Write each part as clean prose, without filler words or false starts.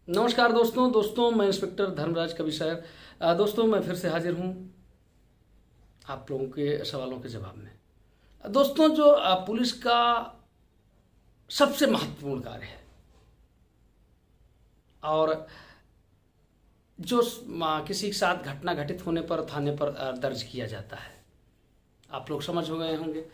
नमस्कार दोस्तों मैं इंस्पेक्टर धर्मराज कविशर। दोस्तों मैं फिर से हाजिर हूँ आप लोगों के सवालों के जवाब में। दोस्तों जो पुलिस का सबसे महत्वपूर्ण कार्य है और जो किसी के साथ घटना घटित होने पर थाने पर दर्ज किया जाता है, आप लोग समझ हो गए होंगे।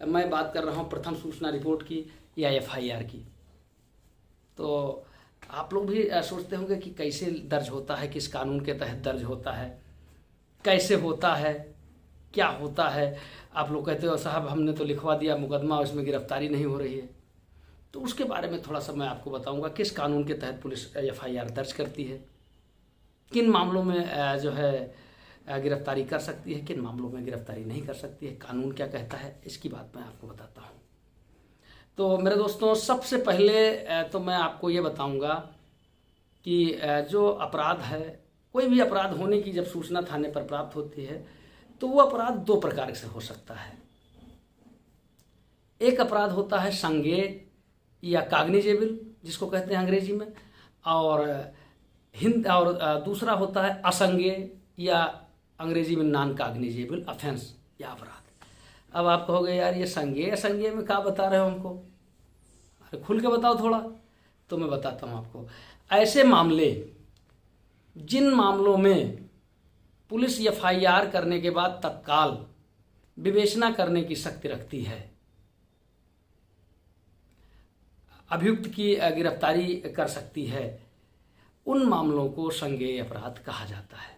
मैं बात कर रहा हूँ प्रथम सूचना रिपोर्ट की या एफआईआर की। तो आप लोग भी सोचते होंगे कि कैसे दर्ज होता है, किस कानून के तहत दर्ज होता है, कैसे होता है, क्या होता है। आप लोग कहते हो साहब हमने तो लिखवा दिया मुकदमा, उसमें गिरफ्तारी नहीं हो रही है। तो उसके बारे में थोड़ा सा मैं आपको बताऊंगा किस कानून के तहत पुलिस एफआईआर दर्ज करती है, किन मामलों में जो है गिरफ्तारी कर सकती है, किन मामलों में गिरफ्तारी नहीं कर सकती है, कानून क्या कहता है, इसकी बात मैं आपको बताता हूँ। तो मेरे दोस्तों सबसे पहले तो मैं आपको ये बताऊंगा कि जो अपराध है, कोई भी अपराध होने की जब सूचना थाने पर प्राप्त होती है तो वो अपराध दो प्रकार से हो सकता है। एक अपराध होता है संज्ञेय या कॉग्निजेबल जिसको कहते हैं अंग्रेजी में, और दूसरा होता है असंज्ञेय या अंग्रेजी में नॉन कॉग्निजेबल ऑफेंस या अपराध। अब आप कहोगे यार ये संज्ञेय असंज्ञेय में क्या बता रहे हो हमको, अरे खुल के बताओ थोड़ा। तो मैं बताता हूँ आपको। ऐसे मामले जिन मामलों में पुलिस एफआईआर करने के बाद तत्काल विवेचना करने की शक्ति रखती है, अभियुक्त की गिरफ्तारी कर सकती है, उन मामलों को संज्ञेय अपराध कहा जाता है।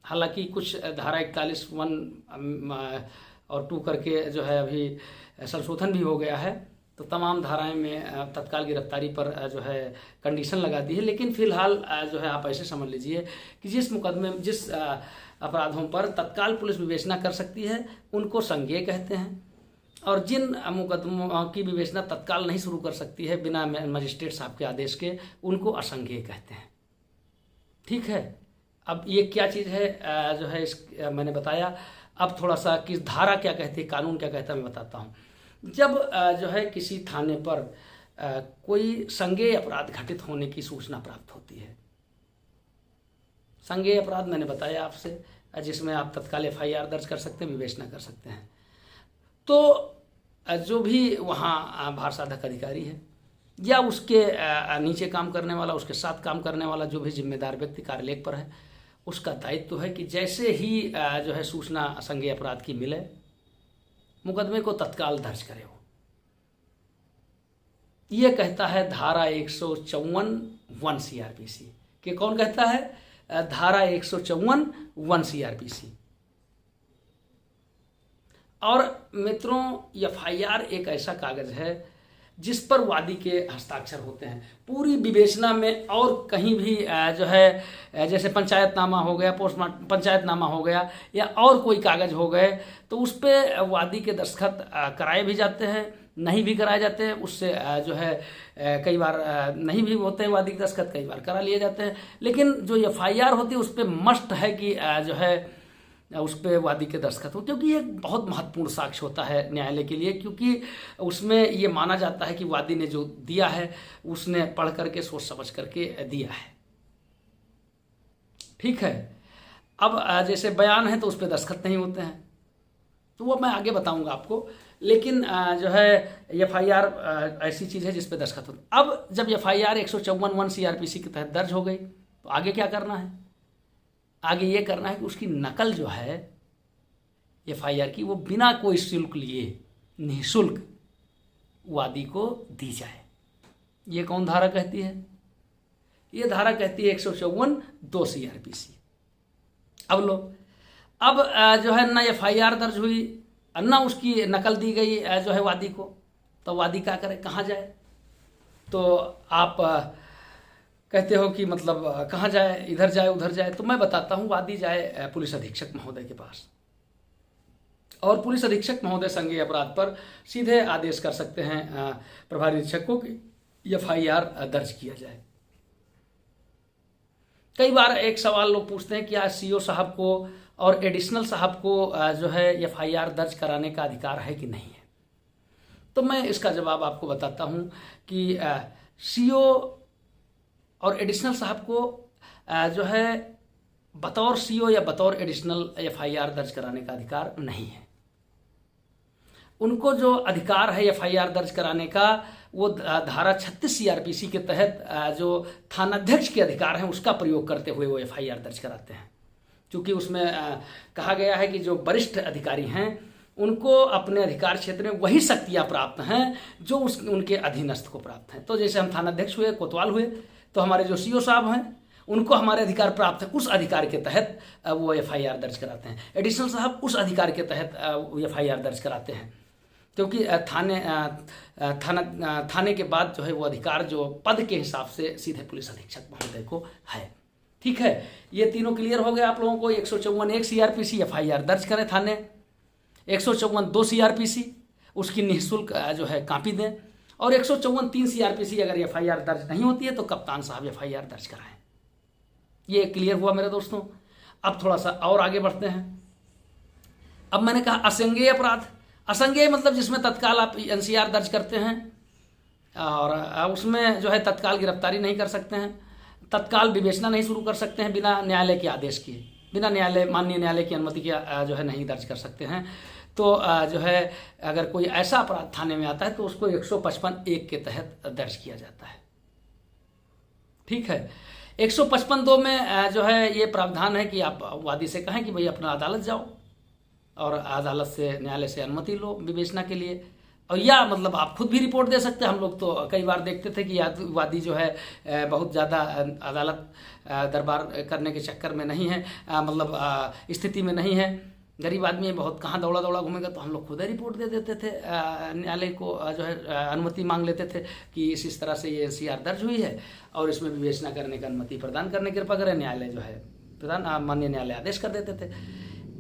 हालांकि कुछ धारा 41(1) और 2 करके जो है अभी संशोधन भी हो गया है, तो तमाम धाराएं में तत्काल गिरफ्तारी पर जो है कंडीशन लगा दी है। लेकिन फिलहाल जो है आप ऐसे समझ लीजिए कि जिस मुकदमे जिस अपराधों पर तत्काल पुलिस विवेचना कर सकती है उनको संज्ञेय कहते हैं, और जिन मुकदमों की विवेचना तत्काल नहीं शुरू कर सकती है बिना मजिस्ट्रेट साहब के आदेश के, उनको असंज्ञेय कहते हैं। ठीक है, अब ये क्या चीज़ है जो है मैंने बताया। अब थोड़ा सा किस धारा क्या कहती है, कानून क्या कहता है मैं बताता हूँ। जब जो है किसी थाने पर कोई संज्ञेय अपराध घटित होने की सूचना प्राप्त होती है, संज्ञेय अपराध मैंने बताया आपसे, जिसमें आप तत्काल एफआईआर दर्ज कर सकते हैं, विवेचना कर सकते हैं। तो जो भी वहाँ भार साधक अधिकारी है या उसके नीचे काम करने वाला, उसके साथ काम करने वाला जो भी जिम्मेदार व्यक्ति कार्यलेख पर है, उसका दायित्व तो है कि जैसे ही जो है सूचना संज्ञेय अपराध की मिले, मुकदमे को तत्काल दर्ज करे। हो ये कहता है धारा 154(1) सीआरपीसी कि कौन कहता है, धारा 154(1) सीआरपीसी। और मित्रों एफआईआर एक ऐसा कागज है जिस पर वादी के हस्ताक्षर होते हैं पूरी विवेचना में। और कहीं भी जो है जैसे पंचायतनामा हो गया, पोस्टमार्टम पंचायतनामा हो गया या और कोई कागज हो गए, तो उस पर वादी के दस्तखत कराए भी जाते हैं, नहीं भी कराए जाते हैं। उससे जो है कई बार नहीं भी होते हैं वादी के दस्तखत, कई बार करा लिए जाते हैं। लेकिन जो एफआईआर होती है उस पर मस्ट है कि जो है उस पर वादी के दस्तखत हो, क्योंकि ये बहुत महत्वपूर्ण साक्ष्य होता है न्यायालय के लिए। क्योंकि उसमें ये माना जाता है कि वादी ने जो दिया है उसने पढ़ करके सोच समझ करके दिया है। ठीक है, अब जैसे बयान है तो उस पर दस्तखत नहीं होते हैं, तो वो मैं आगे बताऊंगा आपको। लेकिन जो है एफआईआर ऐसी चीज़ है जिस पर दस्तखत होता है। अब जब एफआईआर 154(1) सीआरपीसी के तहत दर्ज हो गई तो आगे क्या करना है, आगे ये करना है कि उसकी नकल जो है एफआईआर की वो बिना कोई शुल्क लिए निःशुल्क वादी को दी जाए। ये कौन धारा कहती है, ये धारा कहती है 154(2) सीआरपीसी। अब लो, अब जो है ना एफआईआर दर्ज हुई, ना उसकी नकल दी गई जो है वादी को, तो वादी क्या करे, कहाँ जाए। तो आप कहते हो कि मतलब कहाँ जाए, इधर जाए उधर जाए। तो मैं बताता हूँ, वादी जाए पुलिस अधीक्षक महोदय के पास, और पुलिस अधीक्षक महोदय संज्ञेय अपराध पर सीधे आदेश कर सकते हैं प्रभारी निरीक्षक को कि एफआईआर दर्ज किया जाए। कई बार एक सवाल लोग पूछते हैं कि क्या सीओ साहब को और एडिशनल साहब को जो है एफआईआर दर्ज कराने का अधिकार है कि नहीं है। तो मैं इसका जवाब आपको बताता हूँ कि सीओ और एडिशनल साहब को जो है बतौर सीओ या बतौर एडिशनल एफआईआर दर्ज कराने का अधिकार नहीं है। उनको जो अधिकार है एफआईआर दर्ज कराने का वो धारा 36 सीआरपीसी के तहत जो थानाध्यक्ष के अधिकार हैं उसका प्रयोग करते हुए वो एफआईआर दर्ज कराते हैं। क्योंकि उसमें कहा गया है कि जो वरिष्ठ अधिकारी हैं उनको अपने अधिकार क्षेत्र में वही शक्तियाँ प्राप्त हैं जो उनके अधीनस्थ को प्राप्त हैं। तो जैसे हम थानाध्यक्ष हुए, कोतवाल हुए, तो हमारे जो सीओ साहब हैं उनको हमारे अधिकार प्राप्त है, उस अधिकार के तहत वो एफआईआर दर्ज कराते हैं। एडिशनल साहब उस अधिकार के तहत एफआईआर दर्ज कराते हैं, क्योंकि थाने के बाद जो है वो अधिकार जो पद के हिसाब से सीधे पुलिस अधीक्षक महोदय को है। ठीक है, ये तीनों क्लियर हो गए आप लोगों को। 154(1) सीआरपीसी एफआईआर दर्ज करें थाने, 154(2) सीआरपीसी उसकी निःशुल्क जो है कॉपी दें, और 154(3) सीआरपीसी अगर एफआईआर दर्ज नहीं होती है तो कप्तान साहब एफआईआर दर्ज कराएं। ये क्लियर हुआ मेरे दोस्तों। अब थोड़ा सा और आगे बढ़ते हैं। अब मैंने कहा असंज्ञेय अपराध। असंज्ञेय मतलब जिसमें तत्काल आप एनसीआर दर्ज करते हैं और उसमें जो है तत्काल गिरफ्तारी नहीं कर सकते हैं, तत्काल विवेचना नहीं शुरू कर सकते हैं बिना न्यायालय के आदेश किए, बिना माननीय न्यायालय की अनुमति के जो है नहीं दर्ज कर सकते हैं। तो जो है अगर कोई ऐसा अपराध थाने में आता है तो उसको 155(1) के तहत दर्ज किया जाता है। ठीक है, 155(2) में जो है ये प्रावधान है कि आप वादी से कहें कि भाई अपना अदालत जाओ और अदालत से न्यायालय से अनुमति लो विवेचना के लिए, और या मतलब आप खुद भी रिपोर्ट दे सकते हैं। हम लोग तो कई बार देखते थे कि वादी जो है बहुत ज़्यादा अदालत दरबार करने के चक्कर में नहीं है, मतलब स्थिति में नहीं है, गरीब आदमी है, बहुत कहाँ दौड़ा दौड़ा घूमेगा, तो हम लोग खुद ही रिपोर्ट दे देते थे न्यायालय को, जो है अनुमति मांग लेते थे कि इस तरह से ये एनसीआर दर्ज हुई है और इसमें विवेचना करने की अनुमति प्रदान करने की कृपा करें। न्यायालय जो है प्रदान माननीय न्यायालय आदेश कर देते थे।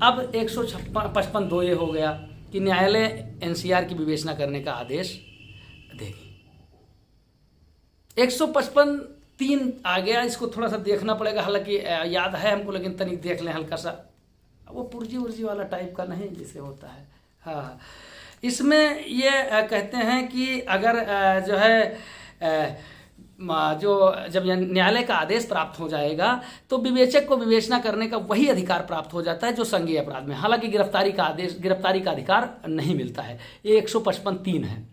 अब 155(2) ये हो गया कि न्यायालय एनसीआर की विवेचना करने का आदेश देगी। 155(3) आ गया, इसको थोड़ा सा देखना पड़ेगा, हालांकि याद है हमको लेकिन तनिक देख लें हल्का सा, वो पुर्जी उर्जी वाला टाइप का नहीं जिसे होता है। हाँ, इसमें ये कहते हैं कि अगर जो है जो जब न्यायालय का आदेश प्राप्त हो जाएगा तो विवेचक को विवेचना करने का वही अधिकार प्राप्त हो जाता है जो संज्ञेय अपराध में, हालांकि गिरफ्तारी का अधिकार नहीं मिलता है। ये 155(3) है।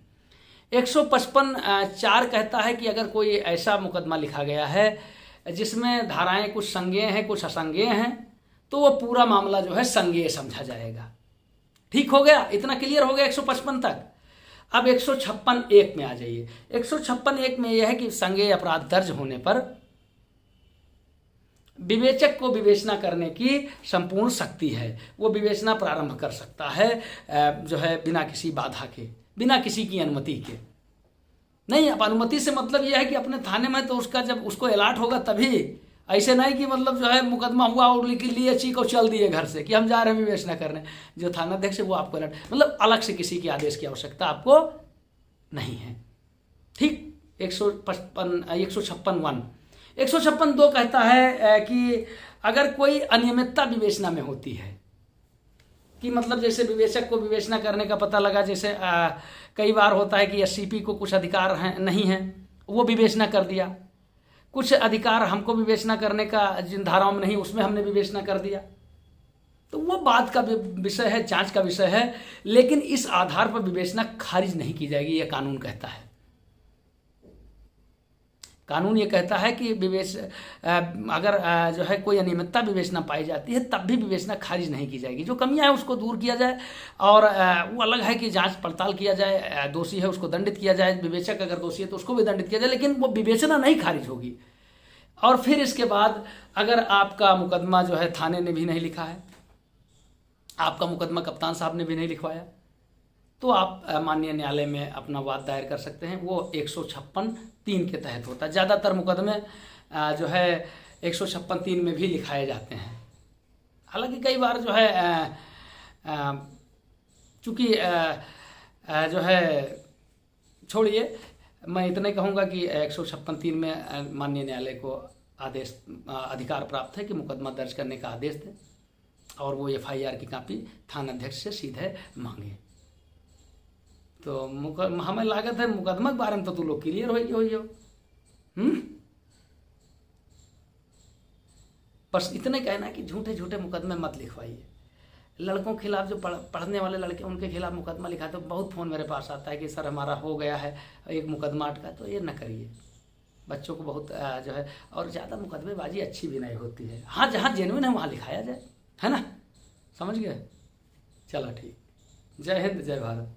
155(4) कहता है कि अगर कोई ऐसा मुकदमा लिखा गया है जिसमें धाराएं कुछ संज्ञेय हैं कुछ असंज्ञेय हैं तो वो पूरा मामला जो है संज्ञेय समझा जाएगा। ठीक हो गया, इतना क्लियर हो गया 155 तक। अब 156(1) में आ जाइए। 156(1) में यह है कि संज्ञेय अपराध दर्ज होने पर विवेचक को विवेचना करने की संपूर्ण शक्ति है, वो विवेचना प्रारंभ कर सकता है जो है बिना किसी बाधा के, बिना किसी की अनुमति के। नहीं, अब अनुमति से मतलब यह है कि अपने थाने में तो उसका जब उसको अलॉट होगा तभी, ऐसे नहीं कि मतलब जो है मुकदमा हुआ और लिख लिए चीख और चल दिए घर से कि हम जा रहे हैं विवेचना करने। जो थानाध्यक्ष है वो आपको अलर्ट, मतलब अलग से किसी के आदेश की आवश्यकता आपको नहीं है। ठीक, 156(1). 156(2) कहता है कि अगर कोई अनियमितता विवेचना में होती है, कि मतलब जैसे विवेचक को विवेचना करने का पता लगा, जैसे कई बार होता है कि एससीपी को कुछ अधिकार हैं नहीं है, वो विवेचना कर दिया, कुछ अधिकार हमको विवेचना करने का जिन धाराओं में नहीं उसमें हमने विवेचना कर दिया, तो वो बात का विषय है, जांच का विषय है, लेकिन इस आधार पर विवेचना खारिज नहीं की जाएगी, यह कानून कहता है। कानून ये कहता है कि अगर जो है कोई अनियमितता विवेचना पाई जाती है तब भी विवेचना खारिज नहीं की जाएगी। जो कमियां हैं उसको दूर किया जाए, और वो अलग है कि जांच पड़ताल किया जाए, दोषी है उसको दंडित किया जाए, विवेचक अगर दोषी है तो उसको भी दंडित किया जाए, लेकिन वो विवेचना नहीं खारिज होगी। और फिर इसके बाद अगर आपका मुकदमा जो है थाने ने भी नहीं लिखा है, आपका मुकदमा कप्तान साहब ने भी नहीं लिखवाया, तो आप माननीय न्यायालय में अपना वाद दायर कर सकते हैं। वो 156(3) के तहत होता है। ज़्यादातर मुकदमे जो है 156(3) में भी लिखाए जाते हैं। हालांकि कई बार जो है चूँकि जो है छोड़िए, मैं इतना ही कहूँगा कि 156(3) में माननीय न्यायालय को अधिकार प्राप्त है कि मुकदमा दर्ज करने का आदेश दें और वो एफआईआर की कॉपी थानाध्यक्ष से सीधे मांगे। तो हमें लागत है मुकदमा के बारे में तो तू लोग क्लियर हो। बस इतने कहना है कि झूठे झूठे मुकदमे मत लिखवाइए। लड़कों के खिलाफ जो पढ़ने वाले लड़के उनके खिलाफ मुकदमा लिखा तो बहुत फ़ोन मेरे पास आता है कि सर हमारा हो गया है एक मुकदमा अटका, तो ये न करिए। बच्चों को बहुत जो है, और ज़्यादा मुकदमेबाजी अच्छी भी नहीं होती है। हाँ, जहाँ जेन्युइन है वहाँ लिखाया जाए, है ना, समझ गए। चलो ठीक, जय हिंद जय भारत।